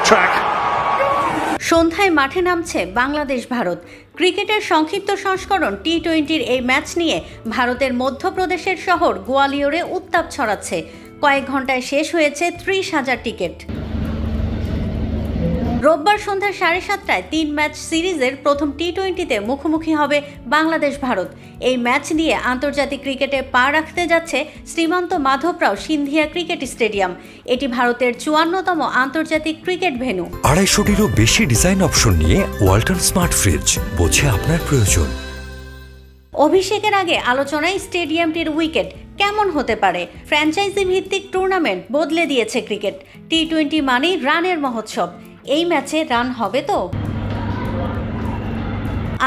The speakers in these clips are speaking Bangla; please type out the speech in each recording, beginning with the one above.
track. সন্ধ্যায় মাঠে নামছে বাংলাদেশ ভারত। ক্রিকেটের সংক্ষিপ্ত সংস্করণ টি-20-র এই ম্যাচ নিয়ে ভারতের মধ্যপ্রদেশের শহর গোয়ালিয়রে উত্তাপ ছড়াচ্ছে। কয়েক ঘন্টায় শেষ হয়েছে 30,000 টিকিট। রোববার সন্ধ্যা 7:30টায় 3 ম্যাচ সিরিজের প্রথম টি-20-তে মুখোমুখি হবে বাংলাদেশ ভারত। এই ম্যাচ দিয়ে আন্তর্জাতিক ক্রিকেটে পা রাখতে যাচ্ছে শ্রীমন্ত মাধবরাও সিন্ধিয়া ক্রিকেট স্টেডিয়াম। এটি ভারতের 54তম আন্তর্জাতিক ক্রিকেট ভেন্যু। 250-টিরও বেশি ডিজাইন অপশন নিয়ে ওয়ালটন স্মার্ট ফ্রিজ, বোঝে আপনার প্রয়োজন। অভিষেকের আগে আলোচনায় স্টেডিয়ামটির উইকেট কেমন হতে পারে। ফ্র্যাঞ্চাইজি ভিত্তিক টুর্নামেন্ট বদলে দিয়েছে ক্রিকেট। টি-20 মানেই রানের মহোৎসব। এই ম্যাচে রান হবে তো?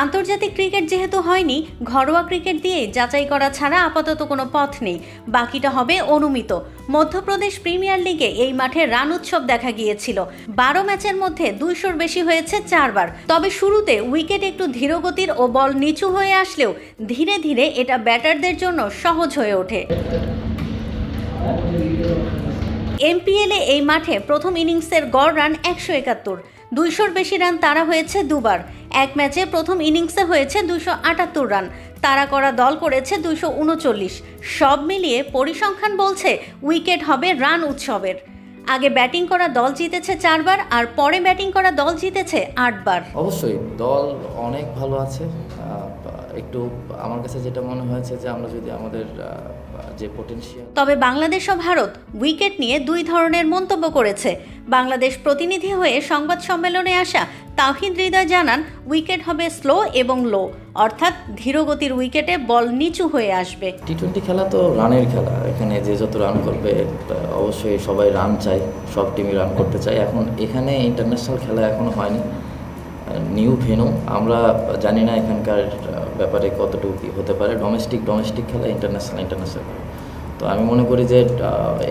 আন্তর্জাতিক ক্রিকেট যেহেতু হয়নি, ঘরোয়া ক্রিকেট দিয়ে যাচাই করা ছাড়া আপাতত কোনো পথ নেই। বাকিটা হবে অনুমিত। মধ্যপ্রদেশ প্রিমিয়ার লিগে এই মাঠে রান উৎসব দেখা গিয়েছিল। 12 ম্যাচের মধ্যে 200-র বেশি হয়েছে 4 বার। তবে শুরুতে উইকেট একটু ধীরগতির ও বল নিচু হয়ে আসলেও ধীরে ধীরে এটা ব্যাটারদের জন্য সহজ হয়ে ওঠে। এমপিএলে এই মাঠে প্রথম ইনিংসের গড় রান 171। 200-র বেশি রান তাড়া হয়েছে দুবার। এক ম্যাচে প্রথম ইনিংসে হয়েছে 278 রান। তাড়া করা দল করেছে 239। সব মিলিয়ে পরিসংখ্যান বলছে উইকেট হবে রান উৎসবের। আগে ব্যাটিং করা দল জিতেছে 4 বার, আর পরে ব্যাটিং করা দল জিতেছে 8 বার। অবশ্যই দল অনেক ভালো আছে। একটু আমার কাছে যেটা মনে হয়েছে যে আমরা যদি আমাদের যে পটেনশিয়াল। তবে বাংলাদেশ ও ভারত উইকেট নিয়ে দুই ধরনের মন্তব্য করেছে। বাংলাদেশ প্রতিনিধি হয়ে সংবাদ সম্মেলনে আসা তাওহিদ হৃদয় জানান, উইকেট হবে স্লো এবং লো, অর্থাৎ ধীরগতির উইকেটে বল নিচু হয়ে আসবে। টি-20 খেলা তো রানের খেলা। এখানে যে যত রান করবে অবশ্যই সবাই রান চায়, সব টিমই রান করতে চায়। এখন এখানে ইন্টারন্যাশনাল খেলা এখনো হয়নি, নিউ ভেন্যু। আমরা জানি না এখানকার ব্যাপারে কতটুকু কী হতে পারে। ডোমেস্টিক খেলা, ইন্টারন্যাশনাল খেলা। তো আমি মনে করি যে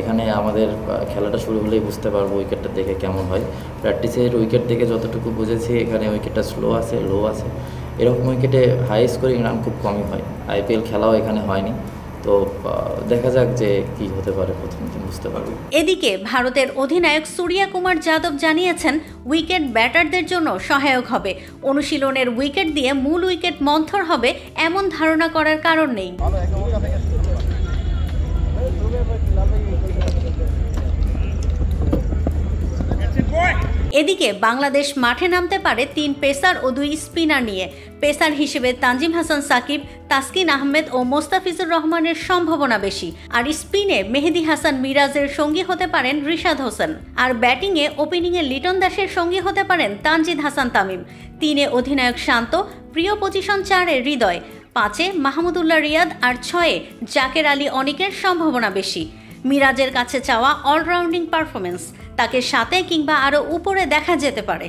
এখানে আমাদের খেলাটা শুরু হলেই বুঝতে পারবো উইকেটটা দেখে কেমন হয়। প্র্যাকটিসের উইকেট দেখে যতটুকু বুঝেছি এখানে উইকেটটা স্লো আছে, লো আছে। এরকম উইকেটে হাই স্কোরিং রান খুব কমই হয়। আইপিএল খেলাও এখানে হয়নি, তো দেখা যাক যে কি হতে পারে, প্রথম দিন বুঝতে পারবো। এদিকে ভারতের অধিনায়ক সূর্যা কুমার যাদব জানিয়েছেন, উইকেট ব্যাটারদের জন্য সহায়ক হবে। অনুশীলনের উইকেট দিয়ে মূল উইকেট মন্থর হবে এমন ধারণা করার কারণ নেই। এদিকে বাংলাদেশ মাঠে নামতে পারে 3 পেসার ও 2 স্পিনার নিয়ে। পেসার হিসেবে তানজিম হাসান সাকিব, তাসকিন আহমেদ ও মোস্তাফিজুর রহমানের সম্ভাবনা বেশি। আর স্পিনে মেহেদী হাসান মিরাজের সঙ্গী হতে পারেন রিশাদ হোসেন। আর ব্যাটিংয়ে ওপেনিংয়ে লিটন দাসের সঙ্গী হতে পারেন তানজিদ হাসান তামিম। 3-এ অধিনায়ক শান্ত, প্রিয় পজিশন 4-এ হৃদয়, 5-এ মাহমুদুল্লাহ রিয়াদ, আর 6-এ জাকের আলী অনিকের সম্ভাবনা বেশি। মিরাজের কাছে চাওয়া অলরাউন্ডিং পারফরমেন্স, তাকে 7-এ কিংবা আরও উপরে দেখা যেতে পারে।